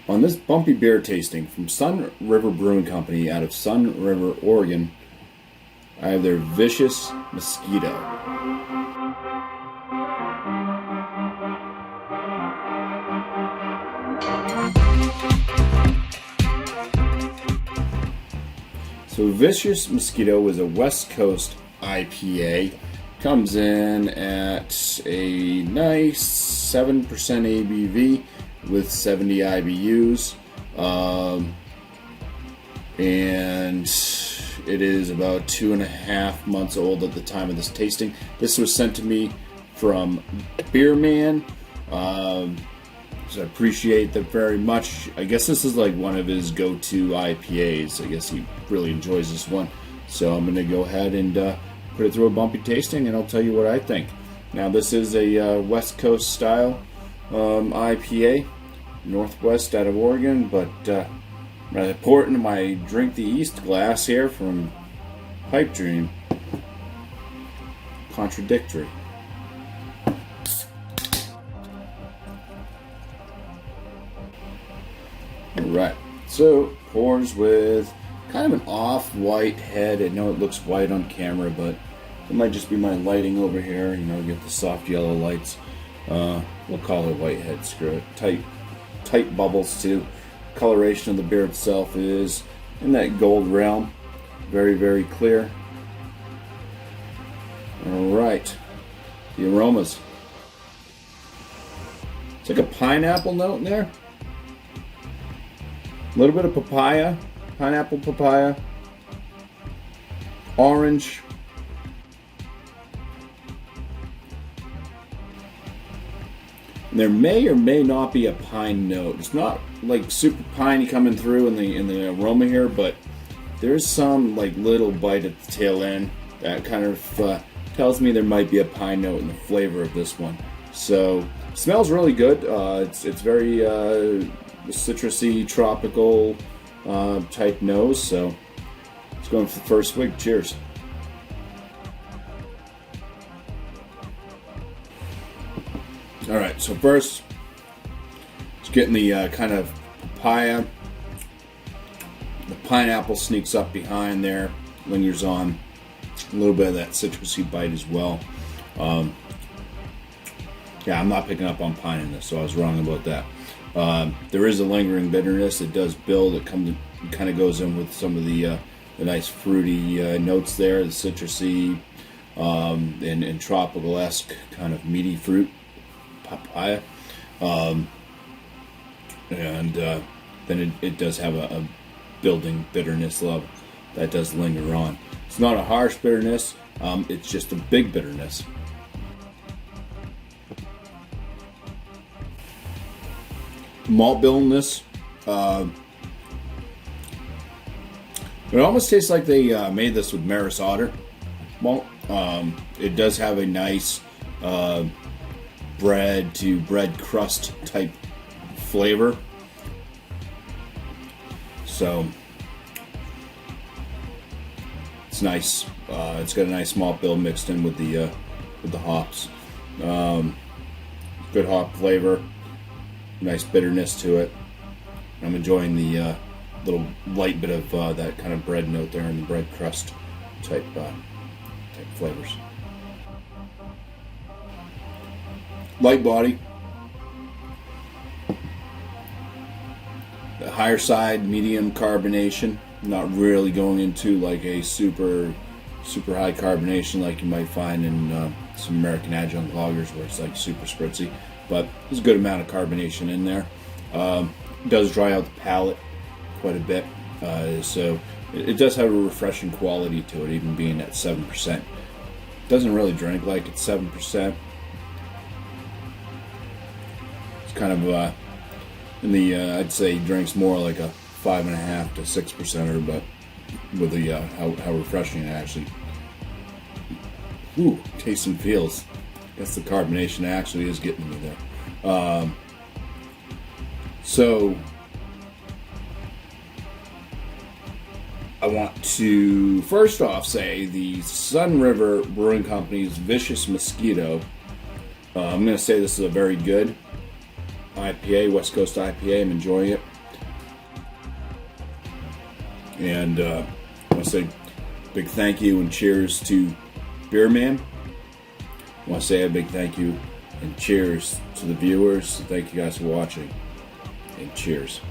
On this bumpy beer tasting from Sunriver Brewing Company out of Sunriver, Oregon, I have their Vicious Mosquito. So Vicious Mosquito is a West Coast IPA. Comes in at a nice 7% ABV with 70 IBUs. And it is about 2.5 months old at the time of this tasting. This was sent to me from Beerman. So I appreciate that very much. I guess this is like one of his go-to IPAs. I guess he really enjoys this one. So I'm going to go ahead and put it through a bumpy tasting, and I'll tell you what I think. Now, this is a West Coast style IPA, Northwest out of Oregon, but I'm going to pour it into my Drink the East glass here from Pipe Dream. Contradictory. Alright, so pours with kind of an off-white head. I know it looks white on camera, but it might just be my lighting over here. You know, get the soft yellow lights. We'll call it white head, screw it. Tight bubbles too. Coloration of the beer itself is in that gold realm. Very, very clear. Alright, the aromas. It's like a pineapple note in there. A little bit of papaya, pineapple papaya, orange. There may or may not be a pine note. It's not like super piney coming through in the aroma here, but there's some like little bite at the tail end that kind of tells me there might be a pine note in the flavor of this one. So it smells really good. It's very citrusy, tropical type nose. So let's go in for the first swig. Cheers. All right, so first, it's getting the kind of papaya. The pineapple sneaks up behind there, lingers on. A little bit of that citrusy bite as well. Yeah, I'm not picking up on pine in this, so I was wrong about that. There is a lingering bitterness. It does build. It kind of goes in with some of the nice fruity notes there, the citrusy and tropical-esque kind of meaty fruit. Papaya, and then it does have a building bitterness level that does linger on. It's not a harsh bitterness, it's just a big bitterness. Malt billiness, it almost tastes like they made this with Maris Otter malt. It does have a nice bread to bread crust type flavor. So it's nice. It's got a nice malt bill mixed in with the hops. Good hop flavor. Nice bitterness to it. I'm enjoying the little light bit of that kind of bread note there and the bread crust type flavors. Light body. The higher side, medium carbonation. Not really going into like a super high carbonation like you might find in some American adjunct lagers where it's like super spritzy. But there's a good amount of carbonation in there. It does dry out the palate quite a bit. So it does have a refreshing quality to it, even being at 7%. It doesn't really drink like it's 7%. Kind of in the I'd say drinks more like a 5.5 to 6%er, but with the how refreshing it actually tastes and feels. I guess the carbonation actually is getting me there. So I want to first off say the Sunriver Brewing Company's Vicious Mosquito. I'm going to say this is a very good IPA, West Coast IPA. I'm enjoying it. And I want to say big thank you and cheers to Beer Man. I want to say a big thank you and cheers to the viewers. Thank you guys for watching. And cheers.